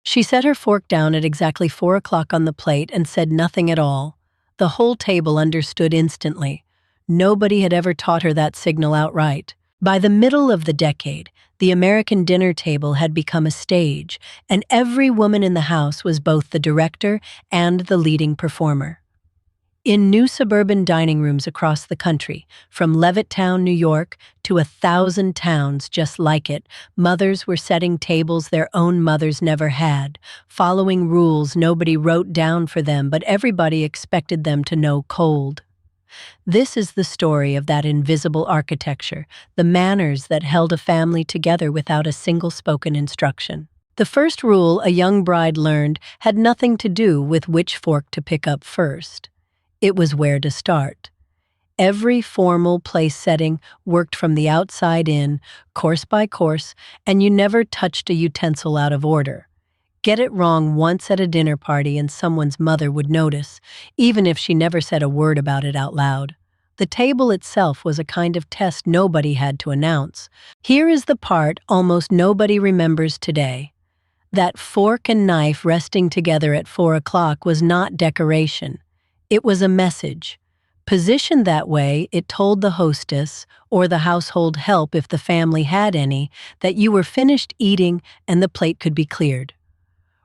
She set her fork down at exactly 4 o'clock on the plate and said nothing at all. The whole table understood instantly. Nobody had ever taught her that signal outright. By the middle of the decade, the American dinner table had become a stage, and every woman in the house was both the director and the leading performer. In new suburban dining rooms across the country, from Levittown, New York, to 1,000 towns just like it, mothers were setting tables their own mothers never had, following rules nobody wrote down for them but everybody expected them to know cold. This is the story of that invisible architecture, the manners that held a family together without a single spoken instruction. The first rule a young bride learned had nothing to do with which fork to pick up first. It was where to start. Every formal place setting worked from the outside in, course by course, and you never touched a utensil out of order. Get it wrong once at a dinner party and someone's mother would notice, even if she never said a word about it out loud. The table itself was a kind of test nobody had to announce. Here is the part almost nobody remembers today. That fork and knife resting together at 4 o'clock was not decoration. It was a message. Positioned that way, it told the hostess, or the household help if the family had any, that you were finished eating and the plate could be cleared.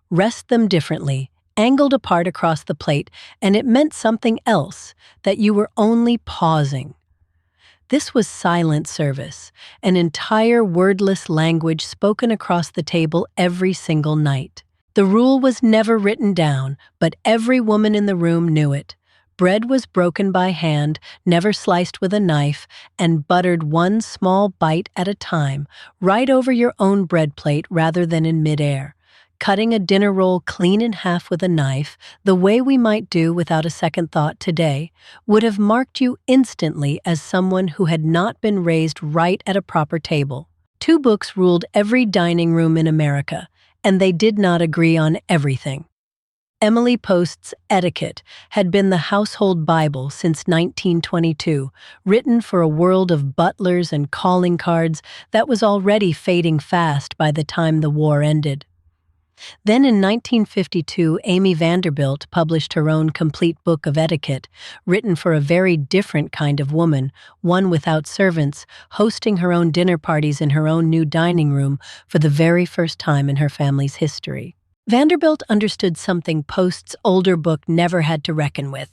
Rest them differently, angled apart across the plate, and it meant something else, that you were only pausing. This was silent service, an entire wordless language spoken across the table every single night. The rule was never written down, but every woman in the room knew it. Bread was broken by hand, never sliced with a knife, and buttered one small bite at a time, right over your own bread plate rather than in midair. Cutting a dinner roll clean in half with a knife, the way we might do without a second thought today, would have marked you instantly as someone who had not been raised right at a proper table. 2 books ruled every dining room in America, and they did not agree on everything. Emily Post's Etiquette had been the household Bible since 1922, written for a world of butlers and calling cards that was already fading fast by the time the war ended. Then in 1952, Amy Vanderbilt published her own complete book of etiquette, written for a very different kind of woman, one without servants, hosting her own dinner parties in her own new dining room for the very first time in her family's history. Vanderbilt understood something Post's older book never had to reckon with.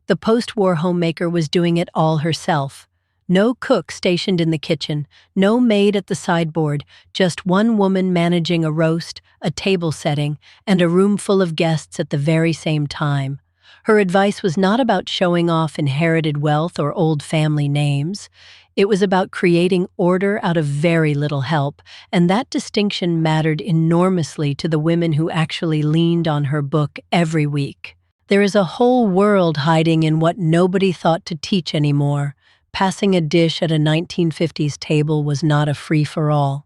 The post-war homemaker was doing it all herself. No cook stationed in the kitchen, no maid at the sideboard, just one woman managing a roast, a table setting, and a room full of guests at the very same time. Her advice was not about showing off inherited wealth or old family names. It was about creating order out of very little help, and that distinction mattered enormously to the women who actually leaned on her book every week. There is a whole world hiding in what nobody thought to teach anymore. Passing a dish at a 1950s table was not a free-for-all.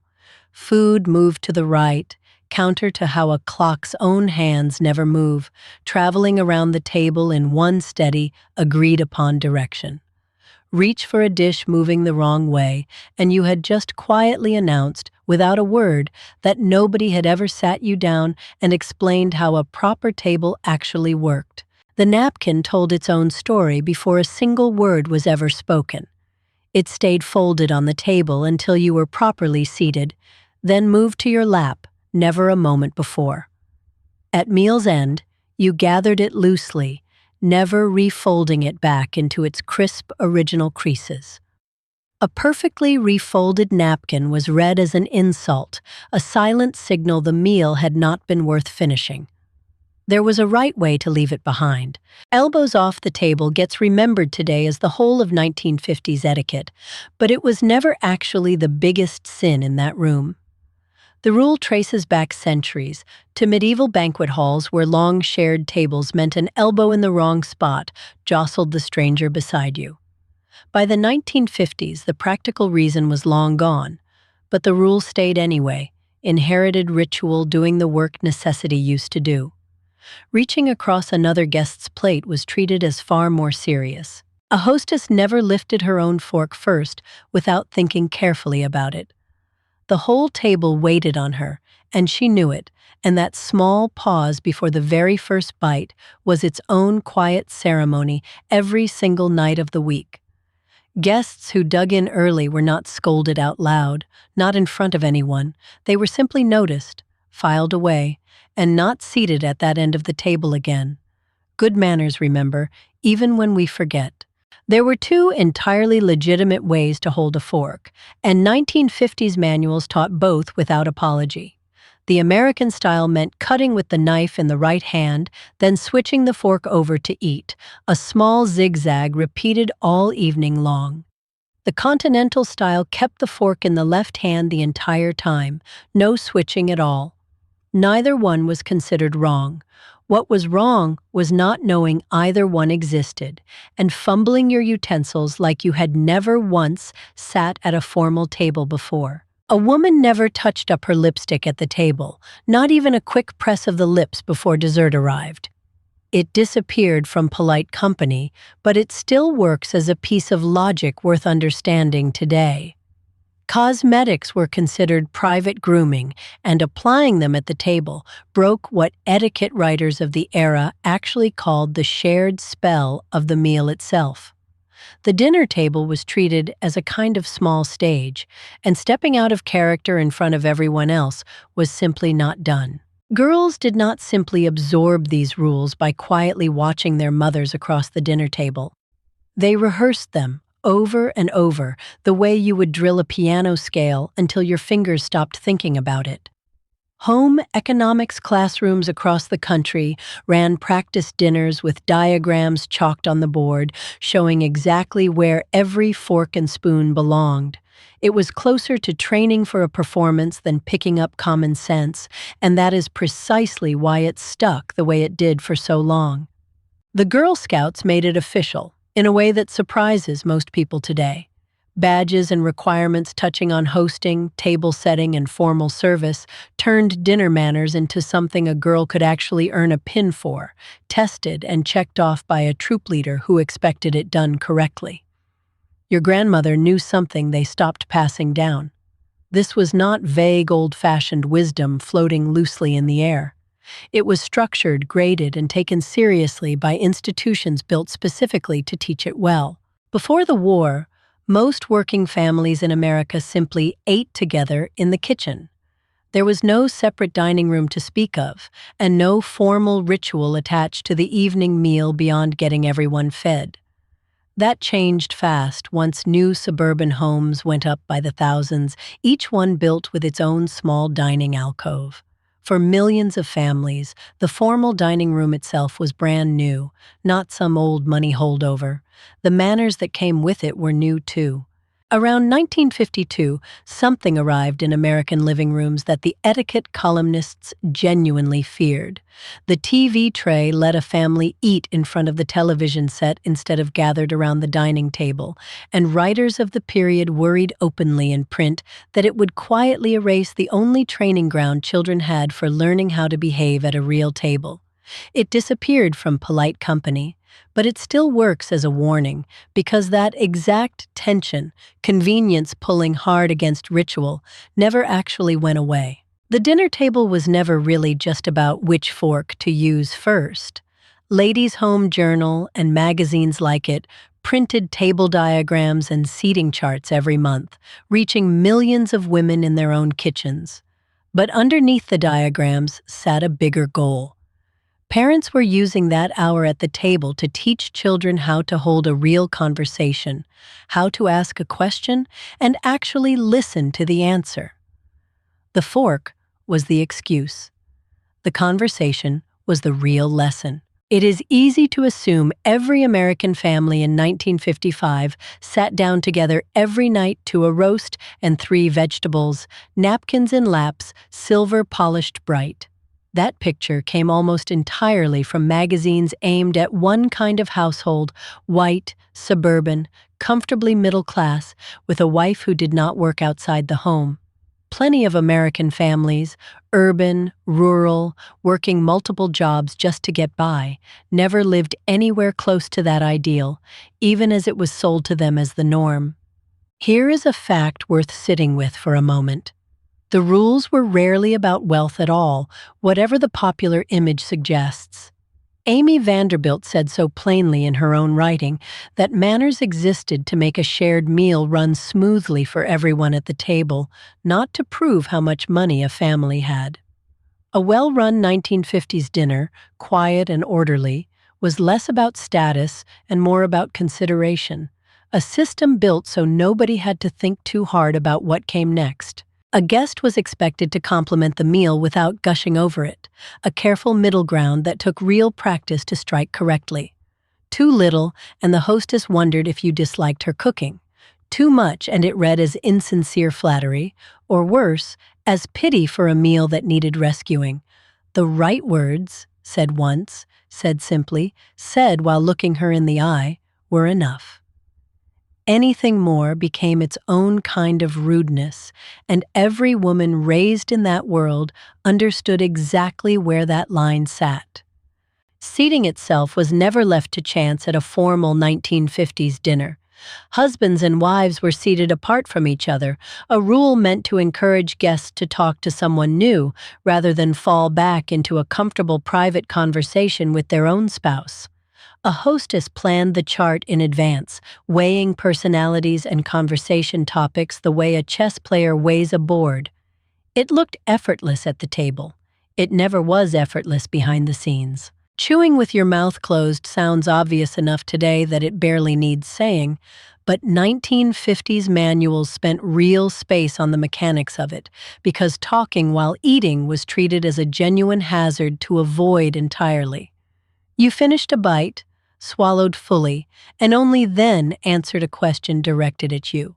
Food moved to the right, counter to how a clock's own hands never move, traveling around the table in one steady, agreed-upon direction. Reach for a dish moving the wrong way, and you had just quietly announced, without a word, that nobody had ever sat you down and explained how a proper table actually worked. The napkin told its own story before a single word was ever spoken. It stayed folded on the table until you were properly seated, then moved to your lap, never a moment before. At meal's end, you gathered it loosely, never refolding it back into its crisp original creases. A perfectly refolded napkin was read as an insult, a silent signal the meal had not been worth finishing. There was a right way to leave it behind. Elbows off the table gets remembered today as the whole of 1950s etiquette, but it was never actually the biggest sin in that room. The rule traces back centuries to medieval banquet halls where long shared tables meant an elbow in the wrong spot jostled the stranger beside you. By the 1950s, the practical reason was long gone, but the rule stayed anyway, inherited ritual doing the work necessity used to do. Reaching across another guest's plate was treated as far more serious. A hostess never lifted her own fork first without thinking carefully about it. The whole table waited on her, And she knew it, and that small pause before the very first bite was its own quiet ceremony every single night of the week. Guests who dug in early were not scolded out loud, not in front of anyone. They were simply noticed, filed away, and not seated at that end of the table again. Good manners, remember, even when we forget. There were two entirely legitimate ways to hold a fork, and 1950s manuals taught both without apology. The American style meant cutting with the knife in the right hand, then switching the fork over to eat, a small zigzag repeated all evening long. The continental style kept the fork in the left hand the entire time, no switching at all. Neither one was considered wrong. What was wrong was not knowing either one existed and fumbling your utensils like you had never once sat at a formal table before. A woman never touched up her lipstick at the table, not even a quick press of the lips before dessert arrived. It disappeared from polite company, but it still works as a piece of logic worth understanding today. Cosmetics were considered private grooming, and applying them at the table broke what etiquette writers of the era actually called the shared spell of the meal itself. The dinner table was treated as a kind of small stage, and stepping out of character in front of everyone else was simply not done. Girls did not simply absorb these rules by quietly watching their mothers across the dinner table. They rehearsed them over and over, the way you would drill a piano scale until your fingers stopped thinking about it. Home economics classrooms across the country ran practice dinners with diagrams chalked on the board, showing exactly where every fork and spoon belonged. It was closer to training for a performance than picking up common sense, and that is precisely why it stuck the way it did for so long. The Girl Scouts made it official, in a way that surprises most people today. Badges and requirements touching on hosting, table setting, and formal service turned dinner manners into something a girl could actually earn a pin for, tested and checked off by a troop leader who expected it done correctly. Your grandmother knew something they stopped passing down. This was not vague, old-fashioned wisdom floating loosely in the air. It was structured, graded, and taken seriously by institutions built specifically to teach it well. Before the war, most working families in America simply ate together in the kitchen. There was no separate dining room to speak of, and no formal ritual attached to the evening meal beyond getting everyone fed. That changed fast once new suburban homes went up by the thousands, each one built with its own small dining alcove. For millions of families, the formal dining room itself was brand new, not some old money holdover. The manners that came with it were new too. Around 1952, something arrived in American living rooms that the etiquette columnists genuinely feared. The TV tray let a family eat in front of the television set instead of gathered around the dining table, and writers of the period worried openly in print that it would quietly erase the only training ground children had for learning how to behave at a real table. It disappeared from polite company, but it still works as a warning because that exact tension, convenience pulling hard against ritual, never actually went away. The dinner table was never really just about which fork to use first. Ladies' Home Journal and magazines like it printed table diagrams and seating charts every month, reaching millions of women in their own kitchens. But underneath the diagrams sat a bigger goal. Parents were using that hour at the table to teach children how to hold a real conversation, how to ask a question, and actually listen to the answer. The fork was the excuse. The conversation was the real lesson. It is easy to assume every American family in 1955 sat down together every night to a roast and 3 vegetables, napkins in laps, silver polished bright. That picture came almost entirely from magazines aimed at one kind of household, white, suburban, comfortably middle class, with a wife who did not work outside the home. Plenty of American families, urban, rural, working multiple jobs just to get by, never lived anywhere close to that ideal, even as it was sold to them as the norm. Here is a fact worth sitting with for a moment. The rules were rarely about wealth at all, whatever the popular image suggests. Amy Vanderbilt said so plainly in her own writing that manners existed to make a shared meal run smoothly for everyone at the table, not to prove how much money a family had. A well-run 1950s dinner, quiet and orderly, was less about status and more about consideration, a system built so nobody had to think too hard about what came next. A guest was expected to compliment the meal without gushing over it, a careful middle ground that took real practice to strike correctly. Too little, and the hostess wondered if you disliked her cooking. Too much, and it read as insincere flattery, or worse, as pity for a meal that needed rescuing. The right words, said once, said simply, said while looking her in the eye, were enough. Anything more became its own kind of rudeness, and every woman raised in that world understood exactly where that line sat. Seating itself was never left to chance at a formal 1950s dinner. Husbands and wives were seated apart from each other, a rule meant to encourage guests to talk to someone new rather than fall back into a comfortable private conversation with their own spouse. A hostess planned the chart in advance, weighing personalities and conversation topics the way a chess player weighs a board. It looked effortless at the table. It never was effortless behind the scenes. Chewing with your mouth closed sounds obvious enough today that it barely needs saying, but 1950s manuals spent real space on the mechanics of it, because talking while eating was treated as a genuine hazard to avoid entirely. You finished a bite, swallowed fully, and only then answered a question directed at you.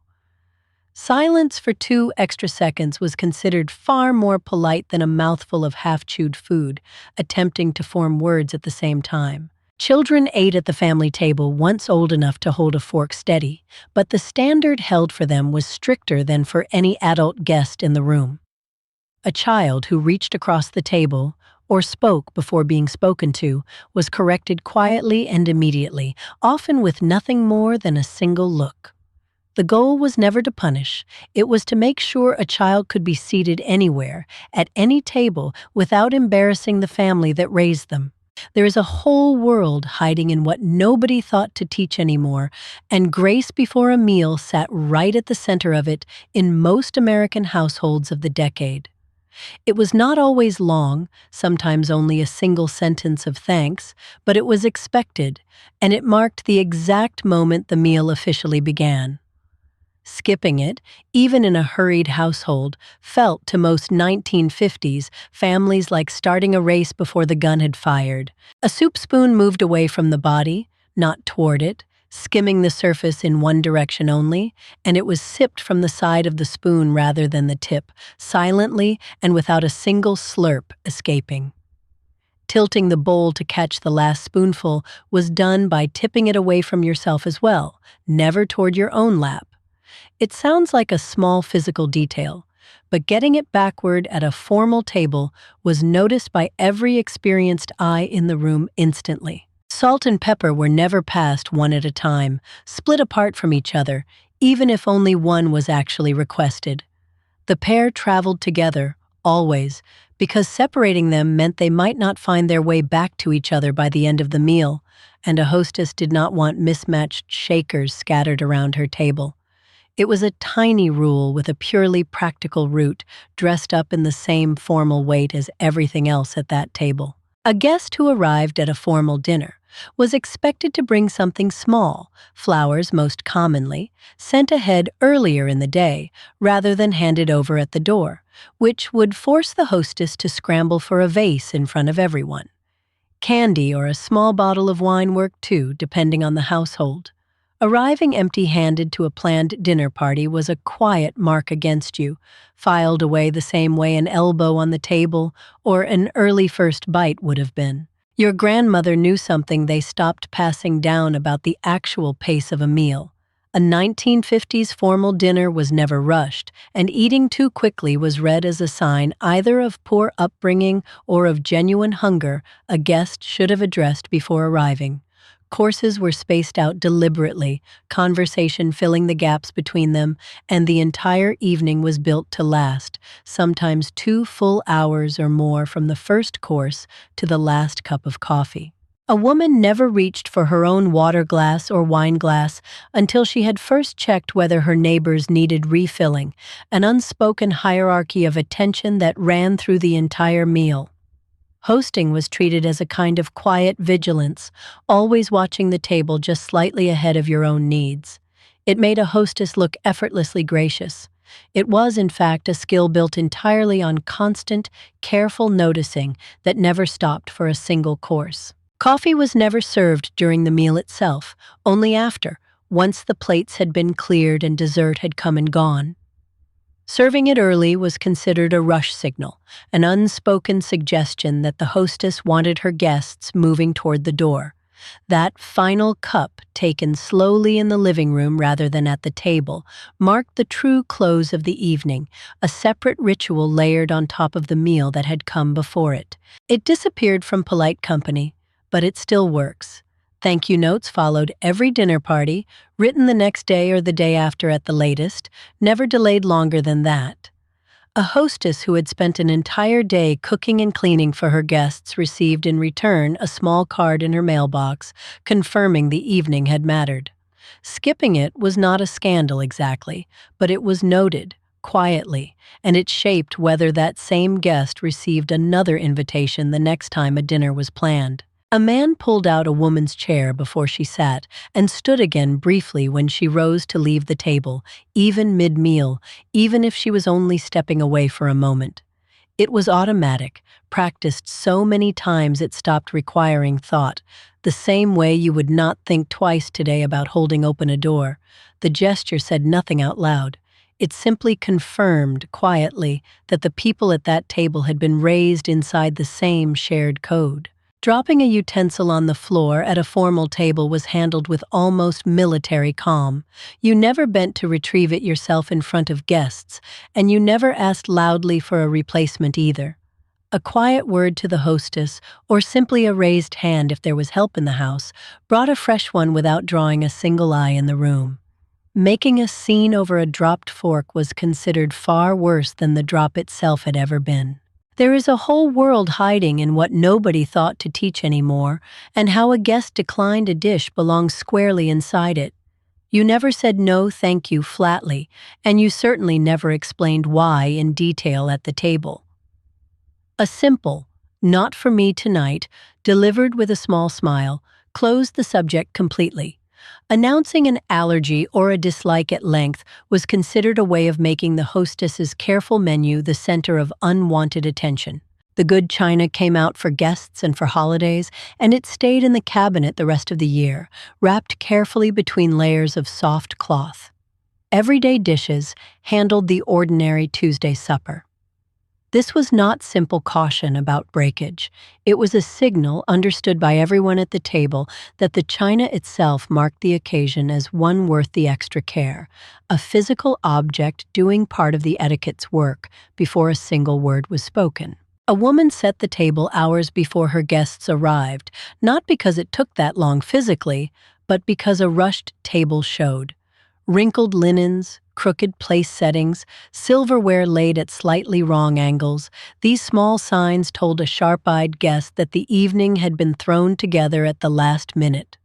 Silence for 2 extra seconds was considered far more polite than a mouthful of half-chewed food, attempting to form words at the same time. Children ate at the family table once old enough to hold a fork steady, but the standard held for them was stricter than for any adult guest in the room. A child who reached across the table, or spoke before being spoken to, was corrected quietly and immediately, often with nothing more than a single look. The goal was never to punish, it was to make sure a child could be seated anywhere, at any table, without embarrassing the family that raised them. There is a whole world hiding in what nobody thought to teach anymore, and grace before a meal sat right at the center of it in most American households of the decade. It was not always long, sometimes only a single sentence of thanks, but it was expected, and it marked the exact moment the meal officially began. Skipping it, even in a hurried household, felt to most 1950s families like starting a race before the gun had fired. A soup spoon moved away from the body, not toward it, skimming the surface in one direction only, and it was sipped from the side of the spoon rather than the tip, silently and without a single slurp escaping. Tilting the bowl to catch the last spoonful was done by tipping it away from yourself as well, never toward your own lap. It sounds like a small physical detail, but getting it backward at a formal table was noticed by every experienced eye in the room instantly. Salt and pepper were never passed one at a time, split apart from each other, even if only one was actually requested. The pair traveled together, always, because separating them meant they might not find their way back to each other by the end of the meal, and a hostess did not want mismatched shakers scattered around her table. It was a tiny rule with a purely practical root, dressed up in the same formal weight as everything else at that table. A guest who arrived at a formal dinner was expected to bring something small, flowers most commonly, sent ahead earlier in the day rather than handed over at the door, which would force the hostess to scramble for a vase in front of everyone. Candy or a small bottle of wine worked too, depending on the household. Arriving empty-handed to a planned dinner party was a quiet mark against you, filed away the same way an elbow on the table or an early first bite would have been. Your grandmother knew something they stopped passing down about the actual pace of a meal. A 1950s formal dinner was never rushed, and eating too quickly was read as a sign either of poor upbringing or of genuine hunger a guest should have addressed before arriving. Courses were spaced out deliberately, conversation filling the gaps between them, and the entire evening was built to last, sometimes 2 full hours or more from the first course to the last cup of coffee. A woman never reached for her own water glass or wine glass until she had first checked whether her neighbors needed refilling, an unspoken hierarchy of attention that ran through the entire meal. Hosting was treated as a kind of quiet vigilance, always watching the table just slightly ahead of your own needs. It made a hostess look effortlessly gracious. It was, in fact, a skill built entirely on constant, careful noticing that never stopped for a single course. Coffee was never served during the meal itself, only after, once the plates had been cleared and dessert had come and gone. Serving it early was considered a rush signal, an unspoken suggestion that the hostess wanted her guests moving toward the door. That final cup, taken slowly in the living room rather than at the table, marked the true close of the evening, a separate ritual layered on top of the meal that had come before it. It disappeared from polite company, but it still works. Thank you notes followed every dinner party, written the next day or the day after at the latest, never delayed longer than that. A hostess who had spent an entire day cooking and cleaning for her guests received in return a small card in her mailbox confirming the evening had mattered. Skipping it was not a scandal exactly, but it was noted, quietly, and it shaped whether that same guest received another invitation the next time a dinner was planned. A man pulled out a woman's chair before she sat and stood again briefly when she rose to leave the table, even mid-meal, even if she was only stepping away for a moment. It was automatic, practiced so many times it stopped requiring thought, the same way you would not think twice today about holding open a door. The gesture said nothing out loud. It simply confirmed, quietly, that the people at that table had been raised inside the same shared code. Dropping a utensil on the floor at a formal table was handled with almost military calm. You never bent to retrieve it yourself in front of guests, and you never asked loudly for a replacement either. A quiet word to the hostess, or simply a raised hand if there was help in the house, brought a fresh one without drawing a single eye in the room. Making a scene over a dropped fork was considered far worse than the drop itself had ever been. There is a whole world hiding in what nobody thought to teach anymore, and how a guest declined a dish belongs squarely inside it. You never said no thank you flatly, and you certainly never explained why in detail at the table. A simple, "not for me tonight," delivered with a small smile, closed the subject completely. Announcing an allergy or a dislike at length was considered a way of making the hostess's careful menu the center of unwanted attention. The good china came out for guests and for holidays, and it stayed in the cabinet the rest of the year, wrapped carefully between layers of soft cloth. Everyday dishes handled the ordinary Tuesday supper. This was not simple caution about breakage. It was a signal understood by everyone at the table that the china itself marked the occasion as one worth the extra care, a physical object doing part of the etiquette's work before a single word was spoken. A woman set the table hours before her guests arrived, not because it took that long physically, but because a rushed table showed. Wrinkled linens, crooked place settings, silverware laid at slightly wrong angles, these small signs told a sharp-eyed guest that the evening had been thrown together at the last minute.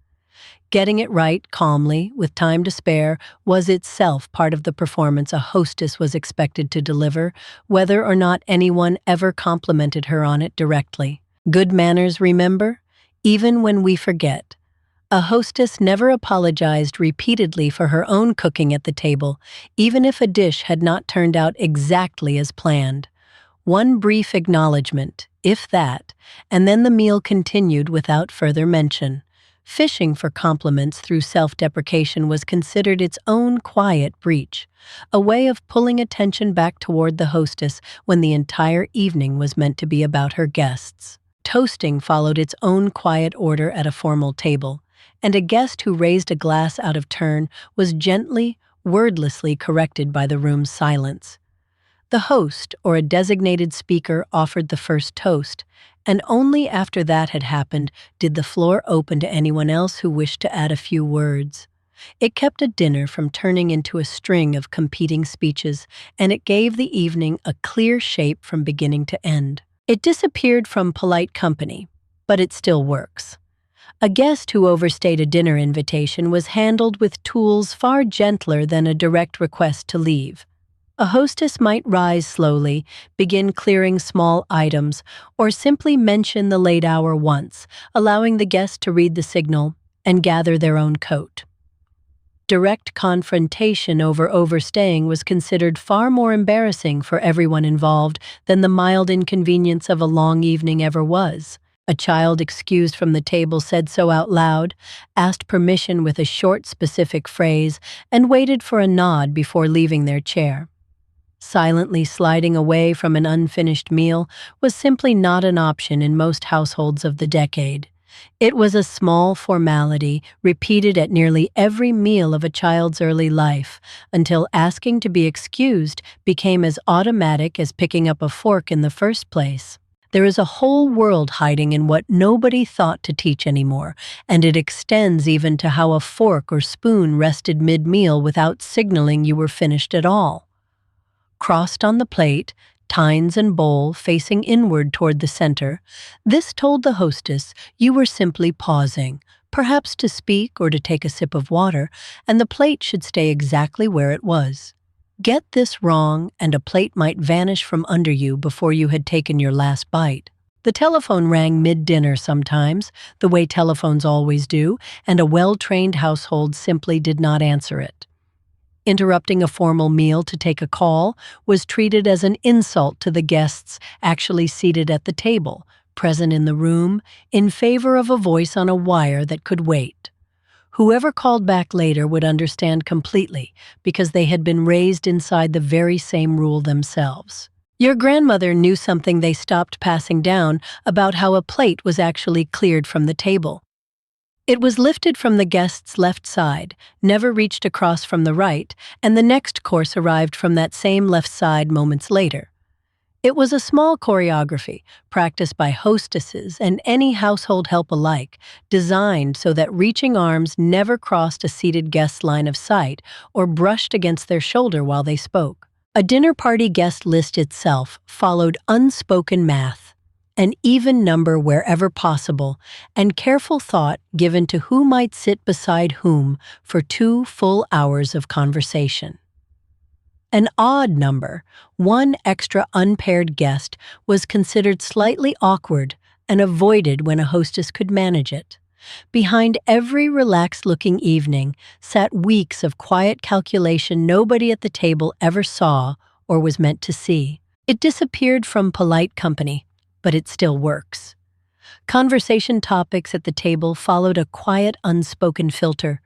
Getting it right, calmly, with time to spare, was itself part of the performance a hostess was expected to deliver, whether or not anyone ever complimented her on it directly. Good manners, remember? Even when we forget. A hostess never apologized repeatedly for her own cooking at the table, even if a dish had not turned out exactly as planned. One brief acknowledgement, if that, and then the meal continued without further mention. Fishing for compliments through self-deprecation was considered its own quiet breach, a way of pulling attention back toward the hostess when the entire evening was meant to be about her guests. Toasting followed its own quiet order at a formal table, and a guest who raised a glass out of turn was gently, wordlessly corrected by the room's silence. The host, or a designated speaker, offered the first toast, And only after that had happened did the floor open to anyone else who wished to add a few words. It kept a dinner from turning into a string of competing speeches, and it gave the evening a clear shape from beginning to end. It disappeared from polite company, but it still works. A guest who overstayed a dinner invitation was handled with tools far gentler than a direct request to leave. A hostess might rise slowly, begin clearing small items, or simply mention the late hour once, allowing the guest to read the signal and gather their own coat. Direct confrontation over overstaying was considered far more embarrassing for everyone involved than the mild inconvenience of a long evening ever was. A child excused from the table said so out loud, asked permission with a short, specific phrase, and waited for a nod before leaving their chair. Silently sliding away from an unfinished meal was simply not an option in most households of the decade. It was a small formality repeated at nearly every meal of a child's early life, until asking to be excused became as automatic as picking up a fork in the first place. There is a whole world hiding in what nobody thought to teach anymore, and it extends even to how a fork or spoon rested mid-meal without signaling you were finished at all. Crossed on the plate, tines and bowl facing inward toward the center, this told the hostess you were simply pausing, perhaps to speak or to take a sip of water, and the plate should stay exactly where it was. Get this wrong, and a plate might vanish from under you before you had taken your last bite. The telephone rang mid-dinner sometimes, the way telephones always do, and a well-trained household simply did not answer it. Interrupting a formal meal to take a call was treated as an insult to the guests actually seated at the table, present in the room, in favor of a voice on a wire that could wait. Whoever called back later would understand completely because they had been raised inside the very same rule themselves. Your grandmother knew something they stopped passing down about how a plate was actually cleared from the table. It was lifted from the guest's left side, never reached across from the right, and the next course arrived from that same left side moments later. It was a small choreography, practiced by hostesses and any household help alike, designed so that reaching arms never crossed a seated guest's line of sight or brushed against their shoulder while they spoke. A dinner party guest list itself followed unspoken math, an even number wherever possible, and careful thought given to who might sit beside whom for 2 full hours of conversation. An odd number, one extra unpaired guest, was considered slightly awkward and avoided when a hostess could manage it. Behind every relaxed-looking evening sat weeks of quiet calculation nobody at the table ever saw or was meant to see. It disappeared from polite company, but it still works. Conversation topics at the table followed a quiet, unspoken filter.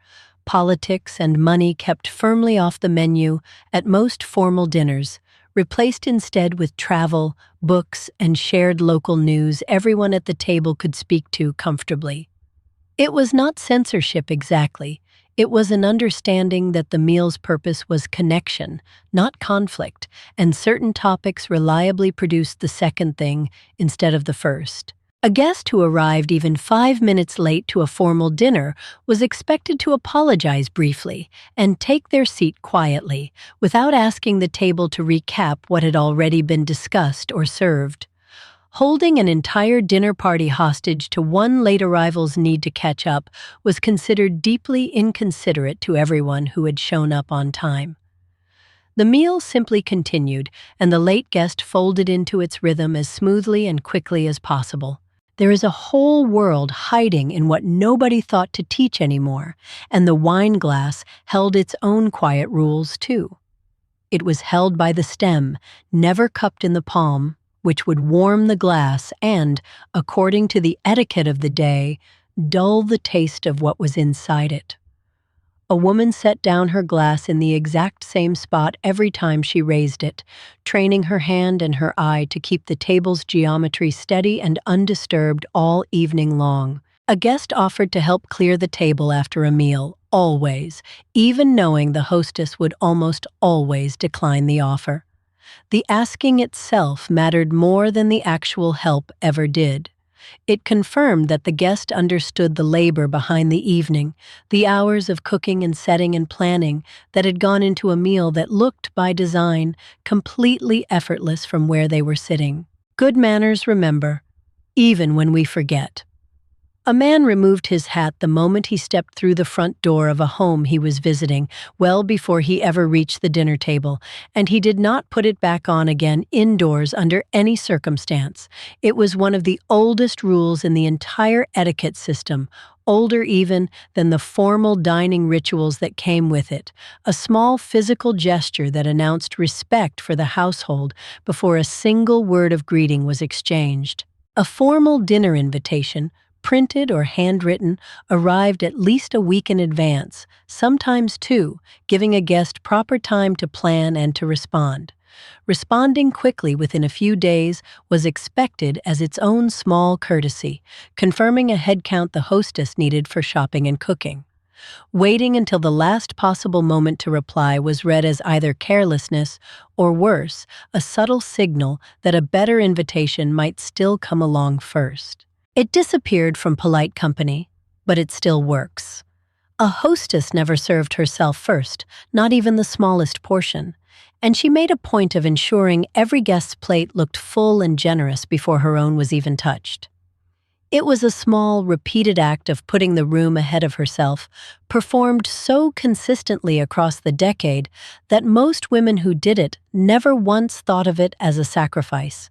Politics and money kept firmly off the menu at most formal dinners, replaced instead with travel, books, and shared local news everyone at the table could speak to comfortably. It was not censorship exactly. It was an understanding that the meal's purpose was connection, not conflict, and certain topics reliably produced the second thing instead of the first. A guest who arrived even 5 minutes late to a formal dinner was expected to apologize briefly and take their seat quietly, without asking the table to recap what had already been discussed or served. Holding an entire dinner party hostage to one late arrival's need to catch up was considered deeply inconsiderate to everyone who had shown up on time. The meal simply continued, and the late guest folded into its rhythm as smoothly and quickly as possible. There is a whole world hiding in what nobody thought to teach anymore, and the wine glass held its own quiet rules too. It was held by the stem, never cupped in the palm, which would warm the glass and, according to the etiquette of the day, dull the taste of what was inside it. A woman set down her glass in the exact same spot every time she raised it, training her hand and her eye to keep the table's geometry steady and undisturbed all evening long. A guest offered to help clear the table after a meal, always, even knowing the hostess would almost always decline the offer. The asking itself mattered more than the actual help ever did. It confirmed that the guest understood the labor behind the evening, the hours of cooking and setting and planning that had gone into a meal that looked, by design, completely effortless from where they were sitting. Good manners remember, even when we forget. A man removed his hat the moment he stepped through the front door of a home he was visiting, well before he ever reached the dinner table, and he did not put it back on again indoors under any circumstance. It was one of the oldest rules in the entire etiquette system, older even than the formal dining rituals that came with it, a small physical gesture that announced respect for the household before a single word of greeting was exchanged. A formal dinner invitation, printed or handwritten, arrived at least a week in advance, sometimes two, giving a guest proper time to plan and to respond. Responding quickly within a few days was expected as its own small courtesy, confirming a head count the hostess needed for shopping and cooking. Waiting until the last possible moment to reply was read as either carelessness or, worse, a subtle signal that a better invitation might still come along first. It disappeared from polite company, but it still works. A hostess never served herself first, not even the smallest portion, and she made a point of ensuring every guest's plate looked full and generous before her own was even touched. It was a small, repeated act of putting the room ahead of herself, performed so consistently across the decade that most women who did it never once thought of it as a sacrifice.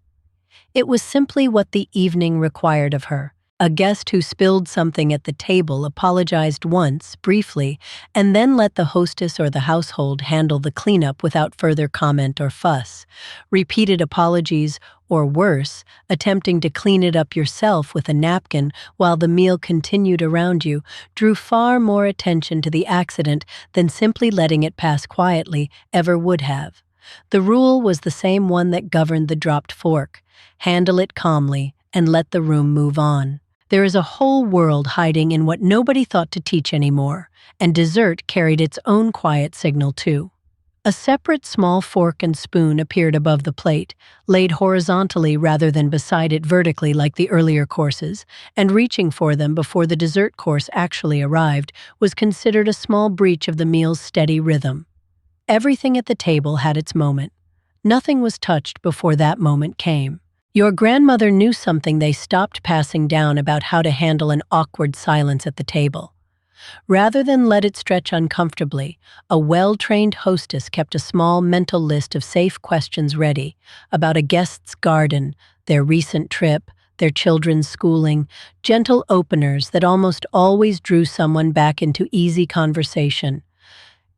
It was simply what the evening required of her. A guest who spilled something at the table apologized once, briefly, and then let the hostess or the household handle the cleanup without further comment or fuss. Repeated apologies, or worse, attempting to clean it up yourself with a napkin while the meal continued around you, drew far more attention to the accident than simply letting it pass quietly ever would have. The rule was the same one that governed the dropped fork: handle it calmly and let the room move on. There is a whole world hiding in what nobody thought to teach anymore, and dessert carried its own quiet signal too. A separate small fork and spoon appeared above the plate, laid horizontally rather than beside it vertically like the earlier courses, and reaching for them before the dessert course actually arrived was considered a small breach of the meal's steady rhythm. Everything at the table had its moment. Nothing was touched before that moment came. Your grandmother knew something they stopped passing down about how to handle an awkward silence at the table. Rather than let it stretch uncomfortably, a well-trained hostess kept a small mental list of safe questions ready about a guest's garden, their recent trip, their children's schooling, gentle openers that almost always drew someone back into easy conversation.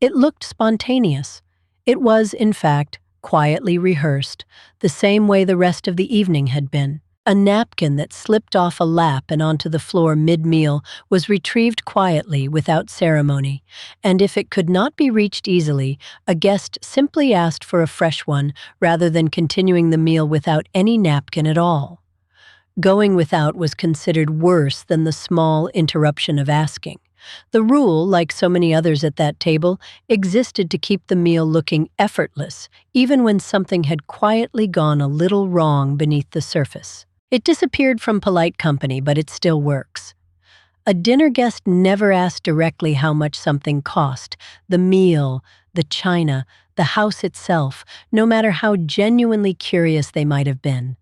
It looked spontaneous. It was, in fact, quietly rehearsed, the same way the rest of the evening had been. A napkin that slipped off a lap and onto the floor mid-meal was retrieved quietly without ceremony, and if it could not be reached easily, a guest simply asked for a fresh one rather than continuing the meal without any napkin at all. Going without was considered worse than the small interruption of asking. The rule, like so many others at that table, existed to keep the meal looking effortless, even when something had quietly gone a little wrong beneath the surface. It disappeared from polite company, but it still works. A dinner guest never asked directly how much something cost: the meal, the china, the house itself, no matter how genuinely curious they might have been.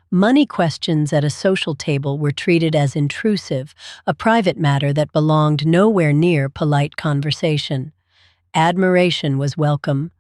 Money questions at a social table were treated as intrusive, a private matter that belonged nowhere near polite conversation. Admiration was welcome.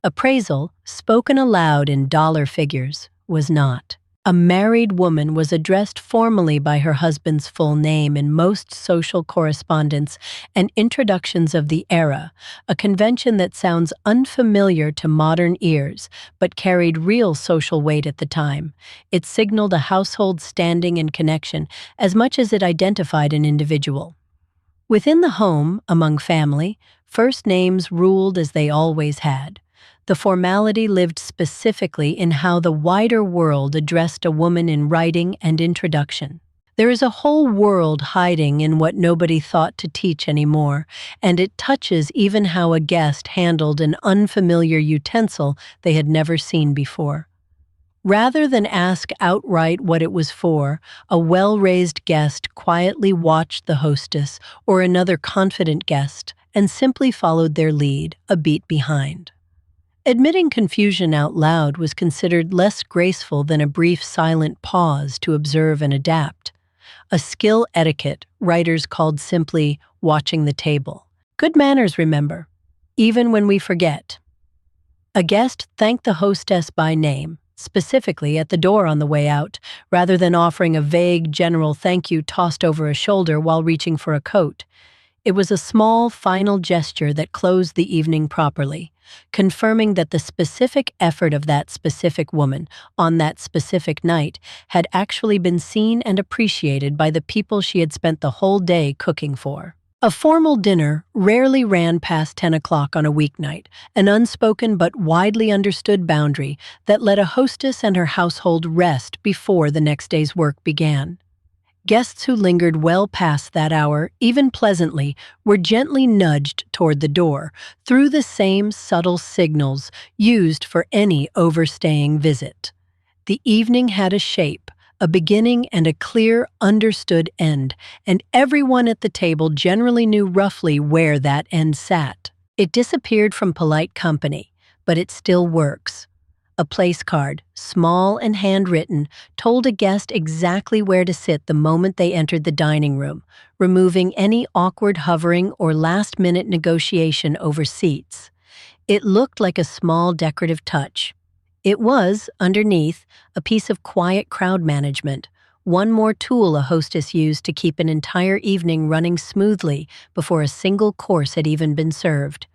Appraisal, spoken aloud in dollar figures, was not. A married woman was addressed formally by her husband's full name in most social correspondence and introductions of the era, a convention that sounds unfamiliar to modern ears but carried real social weight at the time. It signaled a household standing and connection as much as it identified an individual. Within the home, among family, first names ruled as they always had. The formality lived specifically in how the wider world addressed a woman in writing and introduction. There is a whole world hiding in what nobody thought to teach anymore, and it touches even how a guest handled an unfamiliar utensil they had never seen before. Rather than ask outright what it was for, a well-raised guest quietly watched the hostess or another confident guest and simply followed their lead, a beat behind. Admitting confusion out loud was considered less graceful than a brief silent pause to observe and adapt, a skill etiquette writers called simply watching the table. Good manners, remember, even when we forget. A guest thanked the hostess by name, specifically at the door on the way out, rather than offering a vague general thank you tossed over a shoulder while reaching for a coat. It was a small, final gesture that closed the evening properly, confirming that the specific effort of that specific woman on that specific night had actually been seen and appreciated by the people she had spent the whole day cooking for. A formal dinner rarely ran past 10 o'clock on a weeknight, an unspoken but widely understood boundary that let a hostess and her household rest before the next day's work began. Guests who lingered well past that hour, even pleasantly, were gently nudged toward the door through the same subtle signals used for any overstaying visit. The evening had a shape, a beginning and a clear, understood end, and everyone at the table generally knew roughly where that end sat. It disappeared from polite company, but it still works. A place card, small and handwritten, told a guest exactly where to sit the moment they entered the dining room, removing any awkward hovering or last-minute negotiation over seats. It looked like a small decorative touch. It was, underneath, a piece of quiet crowd management, one more tool a hostess used to keep an entire evening running smoothly before a single course had even been served.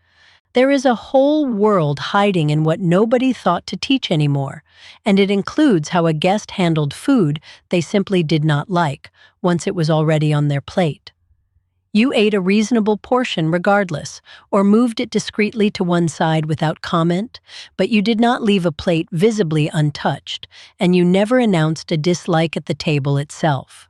There is a whole world hiding in what nobody thought to teach anymore, and it includes how a guest handled food they simply did not like once it was already on their plate. You ate a reasonable portion regardless, or moved it discreetly to one side without comment, but you did not leave a plate visibly untouched, and you never announced a dislike at the table itself.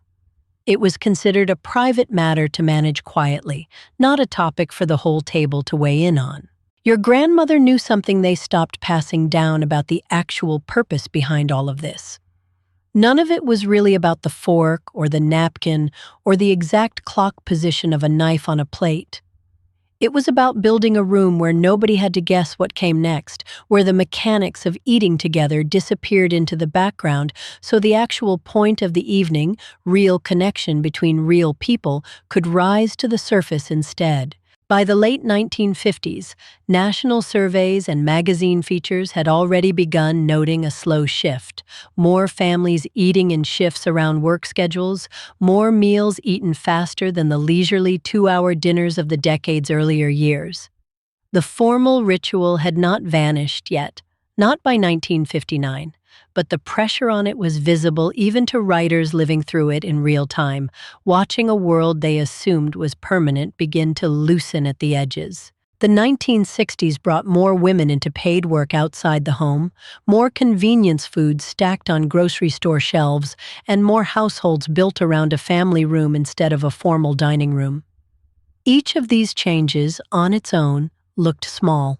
It was considered a private matter to manage quietly, not a topic for the whole table to weigh in on. Your grandmother knew something they stopped passing down about the actual purpose behind all of this. None of it was really about the fork or the napkin or the exact clock position of a knife on a plate. It was about building a room where nobody had to guess what came next, where the mechanics of eating together disappeared into the background, so the actual point of the evening, real connection between real people, could rise to the surface instead. By the late 1950s, national surveys and magazine features had already begun noting a slow shift. More families eating in shifts around work schedules, more meals eaten faster than the leisurely 2-hour dinners of the decade's earlier years. The formal ritual had not vanished yet, not by 1959, but the pressure on it was visible even to writers living through it in real time, watching a world they assumed was permanent begin to loosen at the edges. The 1960s brought more women into paid work outside the home, more convenience foods stacked on grocery store shelves, and more households built around a family room instead of a formal dining room. Each of these changes, on its own, looked small.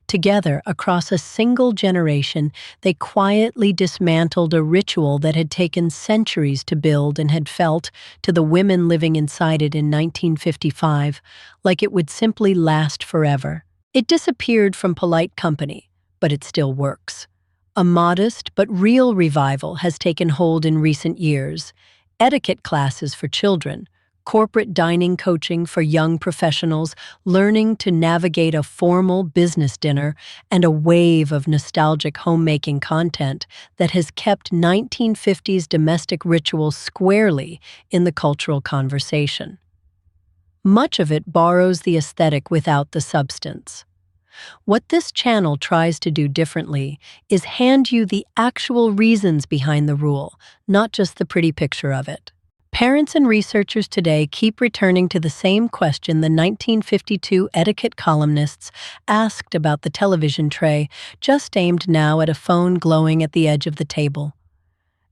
Together, across a single generation, they quietly dismantled a ritual that had taken centuries to build and had felt, to the women living inside it in 1955, like it would simply last forever. It disappeared from polite company, but it still works. A modest but real revival has taken hold in recent years. Etiquette classes for children, corporate dining coaching for young professionals, learning to navigate a formal business dinner, and a wave of nostalgic homemaking content that has kept 1950s domestic rituals squarely in the cultural conversation. Much of it borrows the aesthetic without the substance. What this channel tries to do differently is hand you the actual reasons behind the rule, not just the pretty picture of it. Parents and researchers today keep returning to the same question the 1952 etiquette columnists asked about the television tray, just aimed now at a phone glowing at the edge of the table.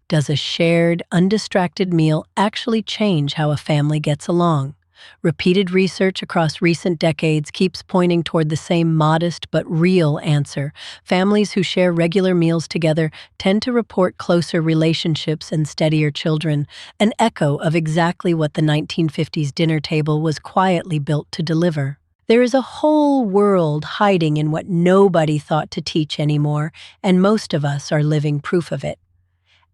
Does a shared, undistracted meal actually change how a family gets along? Repeated research across recent decades keeps pointing toward the same modest but real answer. Families who share regular meals together tend to report closer relationships and steadier children, an echo of exactly what the 1950s dinner table was quietly built to deliver. There is a whole world hiding in what nobody thought to teach anymore, and most of us are living proof of it.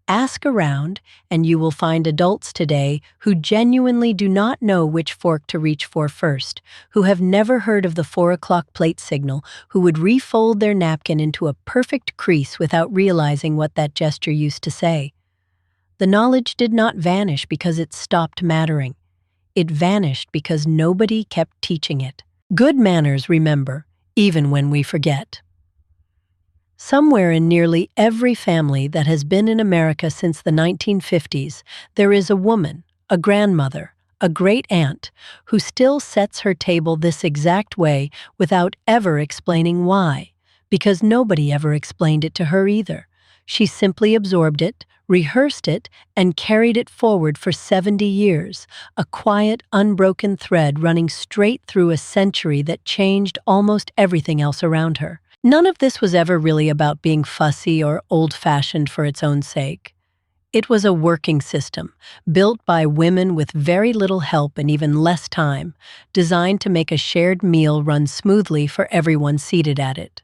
Ask around, and you will find adults today who genuinely do not know which fork to reach for first, who have never heard of the 4 o'clock plate signal, who would refold their napkin into a perfect crease without realizing what that gesture used to say. The knowledge did not vanish because it stopped mattering. It vanished because nobody kept teaching it. Good manners, remember, even when we forget. Somewhere in nearly every family that has been in America since the 1950s, there is a woman, a grandmother, a great aunt, who still sets her table this exact way without ever explaining why, because nobody ever explained it to her either. She simply absorbed it, rehearsed it, and carried it forward for 70 years, a quiet, unbroken thread running straight through a century that changed almost everything else around her. None of this was ever really about being fussy or old-fashioned for its own sake. It was a working system, built by women with very little help and even less time, designed to make a shared meal run smoothly for everyone seated at it.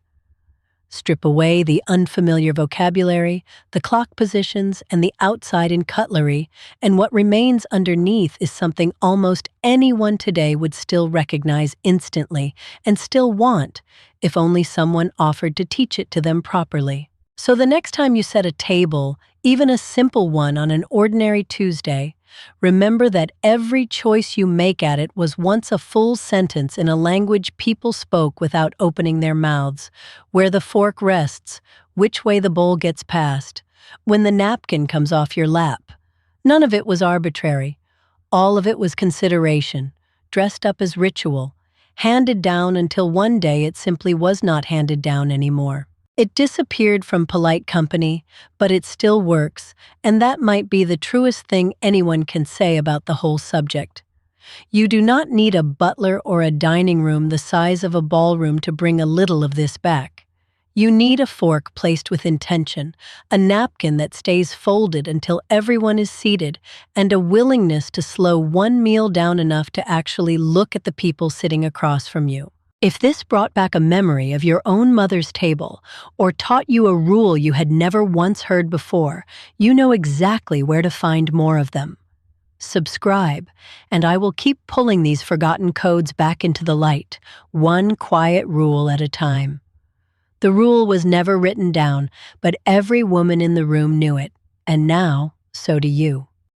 Strip away the unfamiliar vocabulary, the clock positions, and the outside-in cutlery, and what remains underneath is something almost anyone today would still recognize instantly and still want, if only someone offered to teach it to them properly. So the next time you set a table, even a simple one on an ordinary Tuesday, remember that every choice you make at it was once a full sentence in a language people spoke without opening their mouths, where the fork rests, which way the bowl gets passed, when the napkin comes off your lap. None of it was arbitrary. All of it was consideration, dressed up as ritual, handed down until one day it simply was not handed down anymore. It disappeared from polite company, but it still works, and that might be the truest thing anyone can say about the whole subject. You do not need a butler or a dining room the size of a ballroom to bring a little of this back. You need a fork placed with intention, a napkin that stays folded until everyone is seated, and a willingness to slow one meal down enough to actually look at the people sitting across from you. If this brought back a memory of your own mother's table, or taught you a rule you had never once heard before, you know exactly where to find more of them. Subscribe, and I will keep pulling these forgotten codes back into the light, one quiet rule at a time. The rule was never written down, but every woman in the room knew it, and now, so do you.